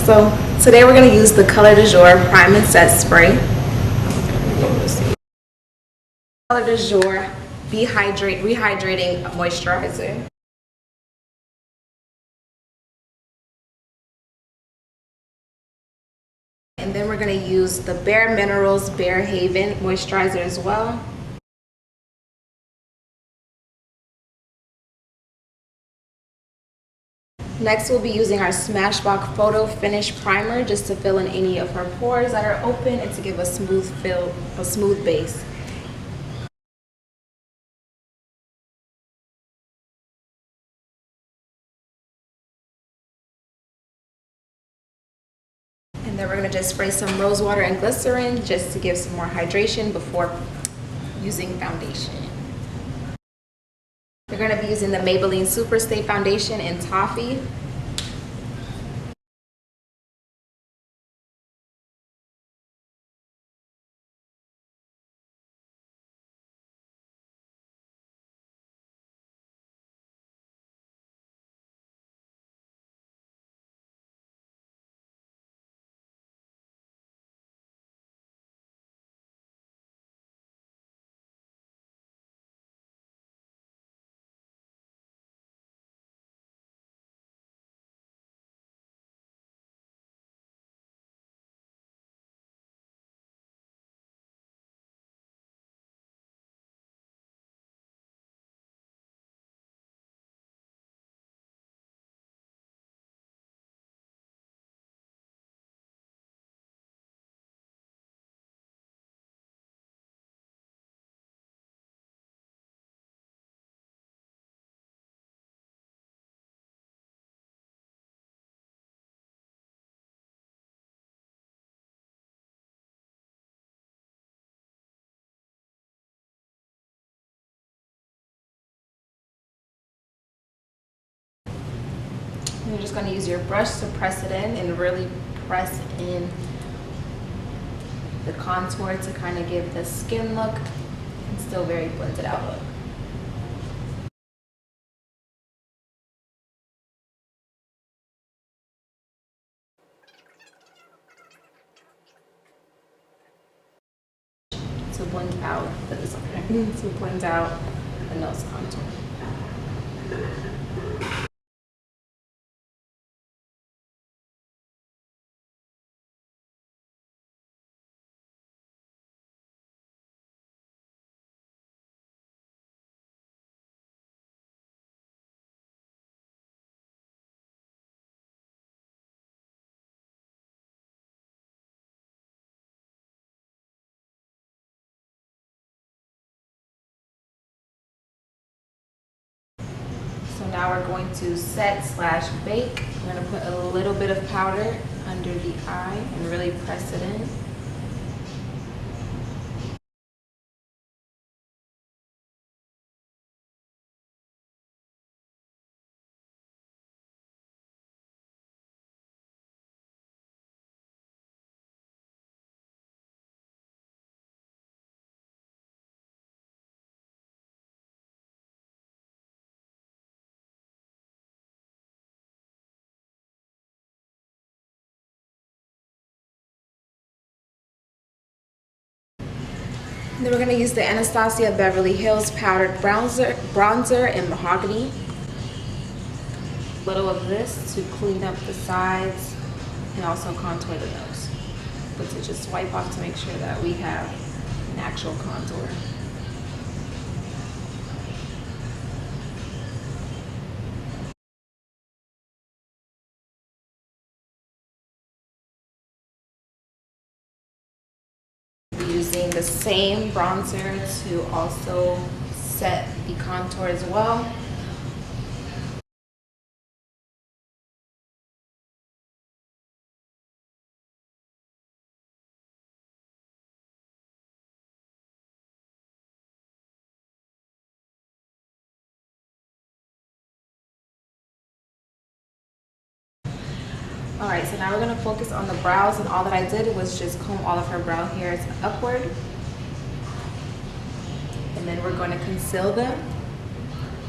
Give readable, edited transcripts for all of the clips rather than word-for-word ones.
So today we're going to use the Colordujor Prime and Set Spray. Colordujor Rehydrating Moisturizer. And then we're going to use the Bare Minerals Bare Haven Moisturizer as well. Next, we'll be using our Smashbox Photo Finish Primer just to fill in any of her pores that are open and to give a smooth base. And then we're going to just spray some rose water and glycerin just to give some more hydration before using foundation. We're going to be using the Maybelline Super Stay Foundation in Toffee. You're just going to use your brush to press it in and really press in the contour to kind of give the skin look and still very blended out look. To blend out the nose contour. So now we're going to set / bake. I'm going to put a little bit of powder under the eye and really press it in. Then we're going to use the Anastasia Beverly Hills powdered bronzer in mahogany. A little of this to clean up the sides and also contour the nose. But to just wipe off to make sure that we have an actual contour. Using the same bronzer to also set the contour as well. Alright, so now we're going to focus on the brows, and all that I did was just comb all of her brow hairs upward. And then we're going to conceal them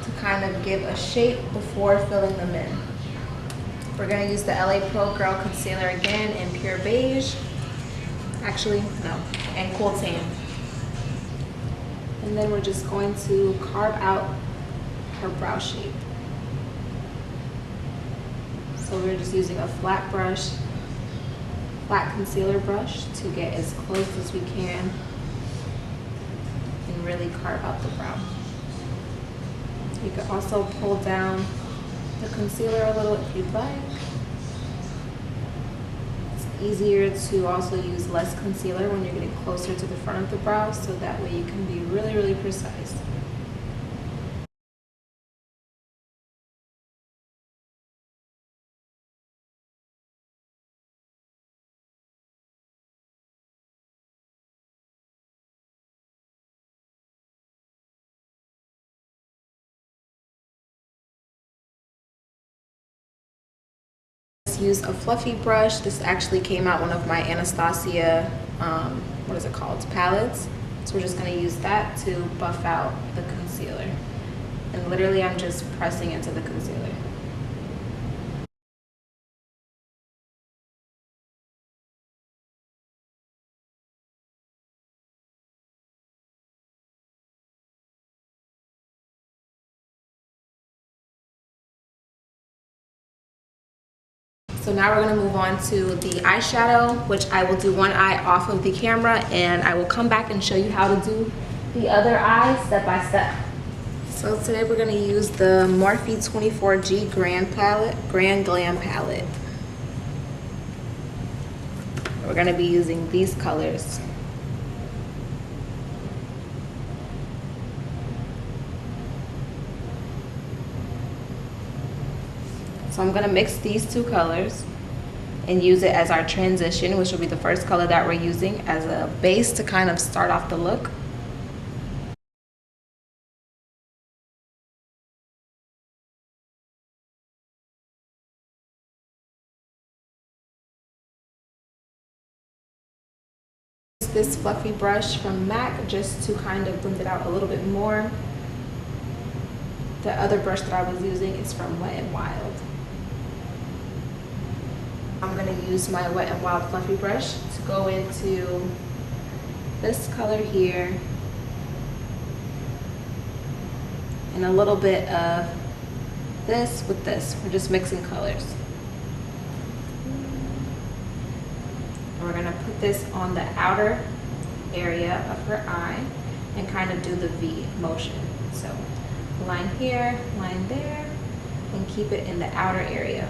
to kind of give a shape before filling them in. We're gonna use the LA Pro Girl Concealer again in Pure Beige. Actually, no, and Cool Tan. And then we're just going to carve out her brow shape. So we're just using a flat brush, flat concealer brush to get as close as we can and really carve out the brow. You can also pull down the concealer a little if you'd like. It's easier to also use less concealer when you're getting closer to the front of the brow, so that way you can be really, really precise. Use a fluffy brush. This actually came out one of my Anastasia, what is it called, palettes. So we're just going to use that to buff out the concealer. And literally I'm just pressing into the concealer. So now we're going to move on to the eyeshadow, which I will do one eye off of the camera, and I will come back and show you how to do the other eye step by step. So today we're going to use the Morphe 24G Grand Glam palette. We're going to be using these colors. So I'm going to mix these two colors and use it as our transition, which will be the first color that we're using as a base to kind of start off the look. This fluffy brush from MAC just to kind of blend it out a little bit more. The other brush that I was using is from Wet n Wild. I'm going to use my Wet n Wild fluffy brush to go into this color here and a little bit of this with this. We're just mixing colors. And we're going to put this on the outer area of her eye and kind of do the V motion. So line here, line there, and keep it in the outer area.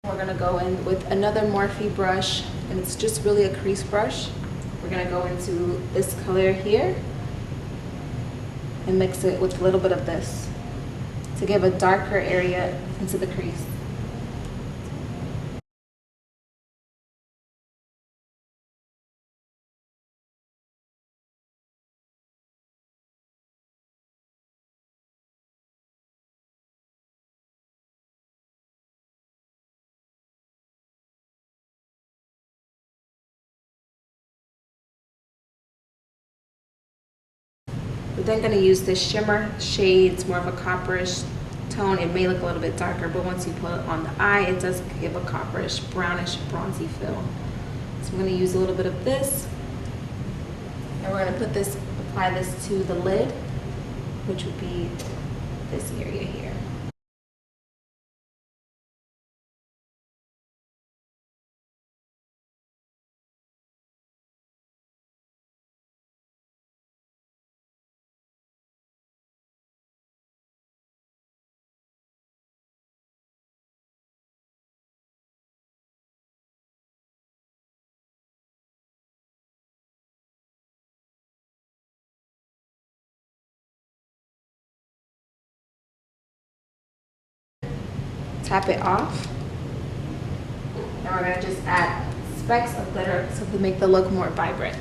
We're going to go in with another Morphe brush, and it's just really a crease brush. We're going to go into this color here and mix it with a little bit of this to give a darker area into the crease. We're then going to use this shimmer shade. It's more of a copperish tone. It may look a little bit darker, but once you put it on the eye, it does give a copperish, brownish, bronzy feel. So I'm going to use a little bit of this, and we're going to apply this to the lid, which would be this area here. Tap it off, and we're going to just add specks of glitter to make the look more vibrant.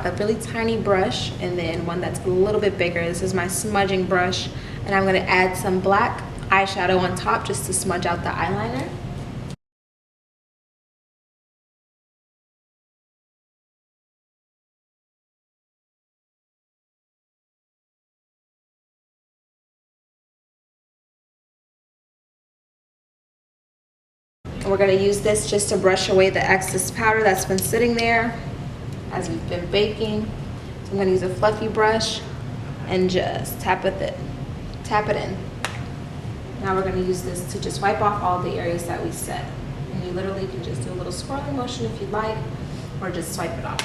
A really tiny brush and then one that's a little bit bigger. This is my smudging brush, and I'm going to add some black eyeshadow on top just to smudge out the eyeliner. And we're going to use this just to brush away the excess powder that's been sitting there as we've been baking. So I'm going to use a fluffy brush and just tap it in. Now we're going to use this to just wipe off all the areas that we set. And you literally can just do a little swirling motion if you'd like, or just swipe it off.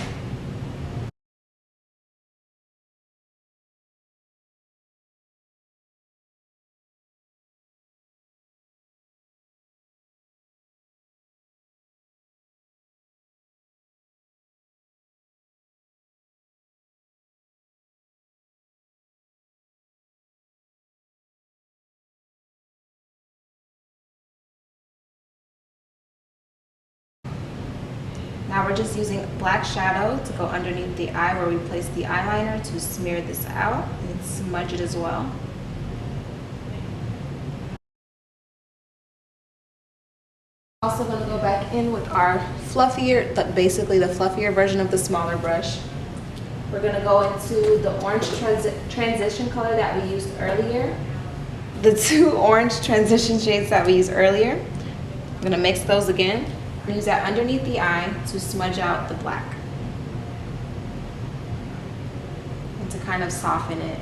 Now we're just using black shadow to go underneath the eye where we placed the eyeliner to smear this out and smudge it as well. Also going to go back in with our fluffier, basically the fluffier version of the smaller brush. We're going to go into the orange transition color that we used earlier. The two orange transition shades that we used earlier. I'm going to mix those again. Use that underneath the eye to smudge out the black and to kind of soften it.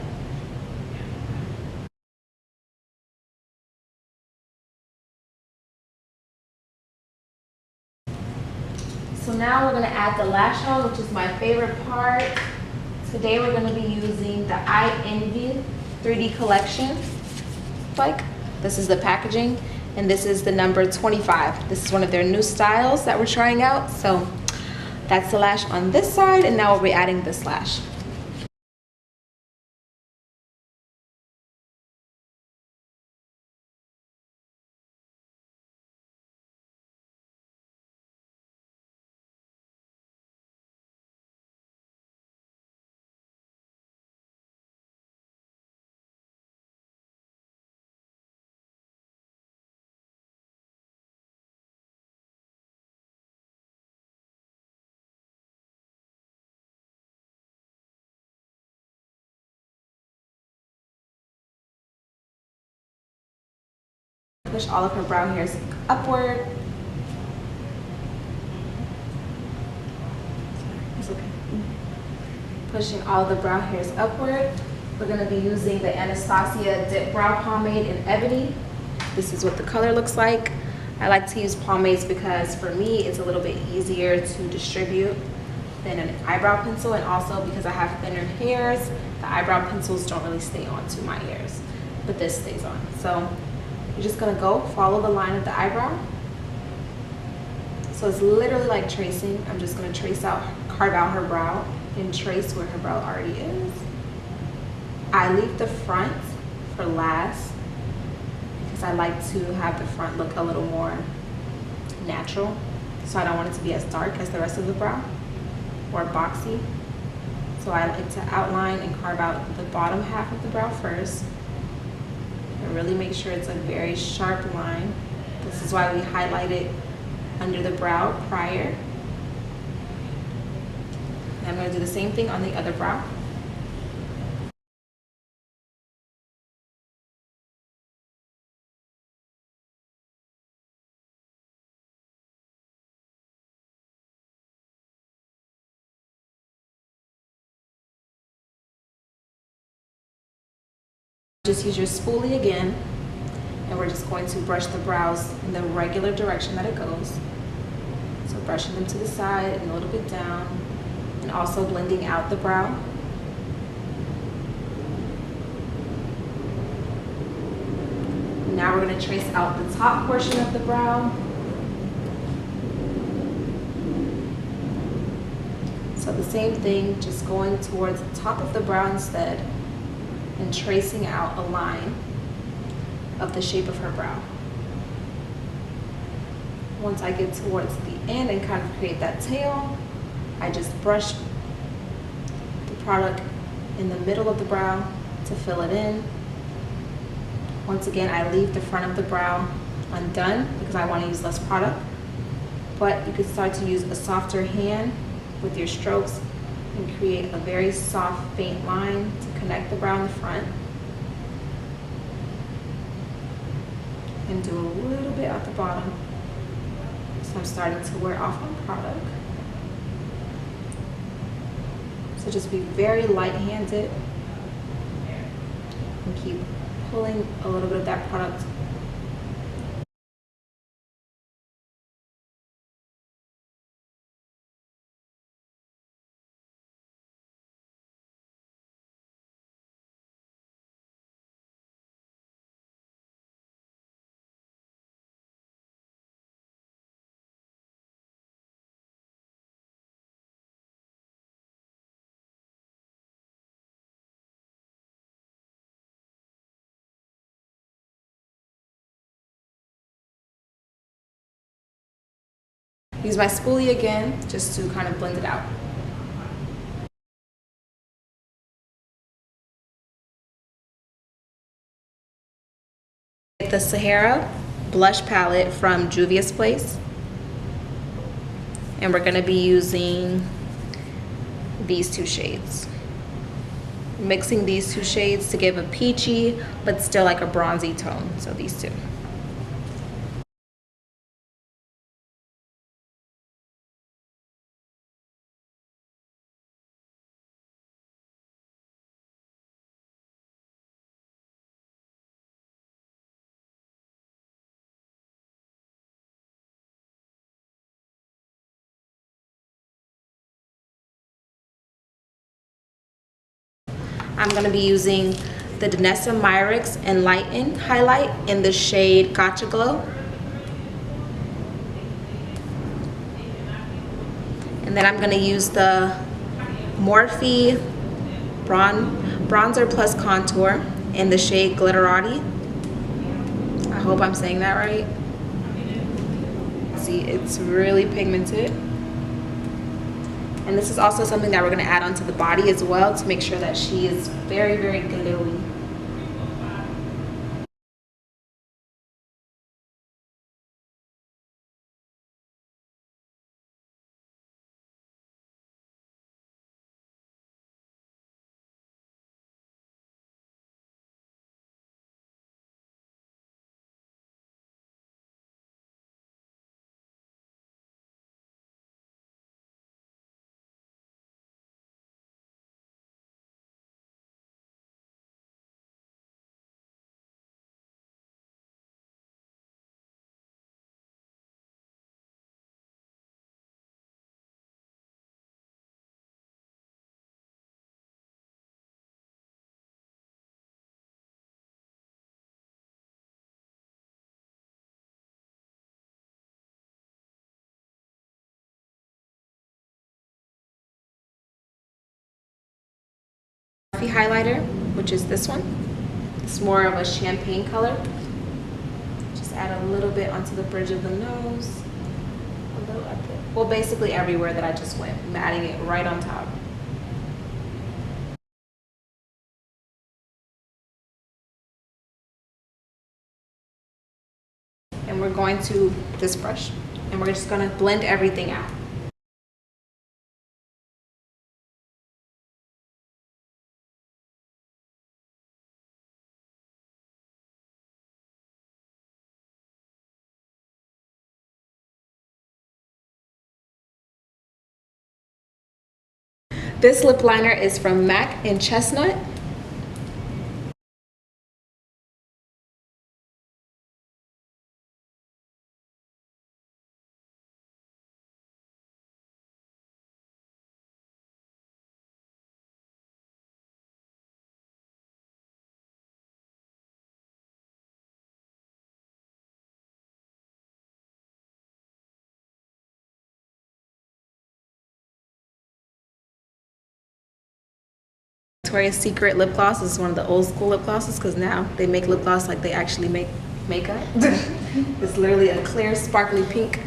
So now we're going to add the lash on, which is my favorite part. Today we're going to be using the Ienvy 3D collection. This is the packaging. And this is the number 25. This is one of their new styles that we're trying out. So that's the lash on this side, and now we'll be adding this lash. Push all of her brow hairs upward. It's okay. Pushing all the brow hairs upward. We're going to be using the Anastasia Dip Brow Pomade in Ebony. This is what the color looks like. I like to use pomades because for me it's a little bit easier to distribute than an eyebrow pencil, and also because I have thinner hairs, the eyebrow pencils don't really stay onto my hairs, but this stays on. So you're just gonna go follow the line of the eyebrow. So it's literally like tracing. I'm just gonna carve out her brow and trace where her brow already is. I leave the front for last because I like to have the front look a little more natural. So I don't want it to be as dark as the rest of the brow or boxy. So I like to outline and carve out the bottom half of the brow first. And really make sure it's a very sharp line. This is why we highlight it under the brow prior. And I'm going to do the same thing on the other brow. Just use your spoolie again, and we're just going to brush the brows in the regular direction that it goes. So brushing them to the side and a little bit down, and also blending out the brow. Now we're going to trace out the top portion of the brow. So the same thing, just going towards the top of the brow instead, and tracing out a line of the shape of her brow. Once I get towards the end and kind of create that tail, I just brush product in the middle of the brow to fill it in. Once again, I leave the front of the brow undone because I want to use less product. But you can start to use a softer hand with your strokes and create a very soft, faint line to connect the brow in the front. And do a little bit at the bottom. So I'm starting to wear off my product. So just be very light-handed and keep pulling a little bit of that product. Use my spoolie again just to kind of blend it out. The Sahara blush palette from Juvia's Place, and we're going to be using these two shades. Mixing these two shades to give a peachy but still like a bronzy tone. So these two. I'm going to be using the Danessa Myricks Enlighten highlight in the shade Gotcha Glow. And then I'm going to use the Morphe Bronzer Plus Contour in the shade Glitterati. I hope I'm saying that right. See, it's really pigmented. And this is also something that we're going to add onto the body as well to make sure that she is very, very glowy. Highlighter, which is this one. It's more of a champagne color. Just add a little bit onto the bridge of the nose. A little up there. Well, basically everywhere that I just went. I'm adding it right on top. And we're going to this brush, and we're just going to blend everything out. This lip liner is from MAC in Chestnut. Victoria's Secret lip gloss. This is one of the old school lip glosses because now they make lip gloss like they actually make makeup. It's literally a clear sparkly pink.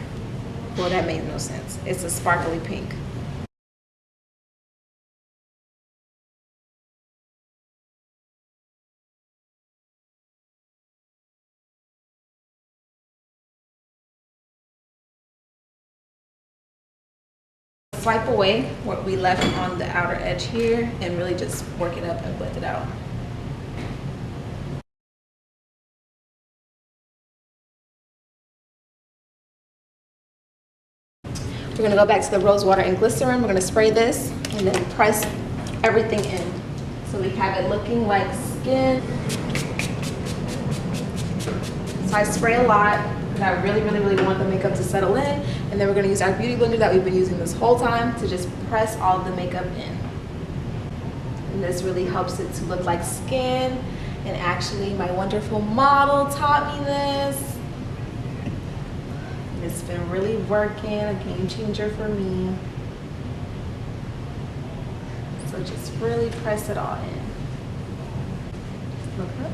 Well, that made no sense. It's a sparkly pink. swipe away what we left on the outer edge here and really just work it up and blend it out. We're gonna go back to the rose water and glycerin. We're gonna spray this and then press everything in. So we have it looking like skin. So I spray a lot because I really want the makeup to settle in. And then we're gonna use our beauty blender that we've been using this whole time to just press all the makeup in. And this really helps it to look like skin. And actually my wonderful model taught me this. It's been really working, a game changer for me. So just really press it all in. Look up.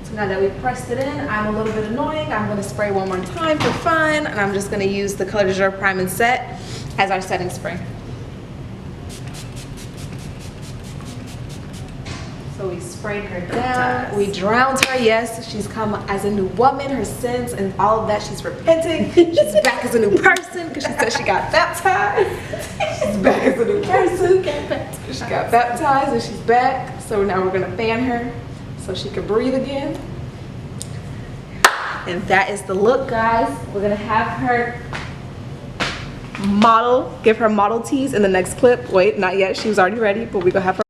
So now that we've pressed it in, I'm a little bit annoying. I'm gonna spray one more time for fun, and I'm just gonna use the Colordujor Prime and Set as our setting spray. So we sprayed her down, we drowned her, yes. She's come as a new woman, her sins and all of that, she's repenting. She's back as a new person because she said she got baptized. She's back as a new person. She got baptized and she's back. So now we're gonna fan her so she can breathe again. And that is the look, guys. We're gonna have her model, give her model tease in the next clip. Wait, not yet, she was already ready, but we're gonna have her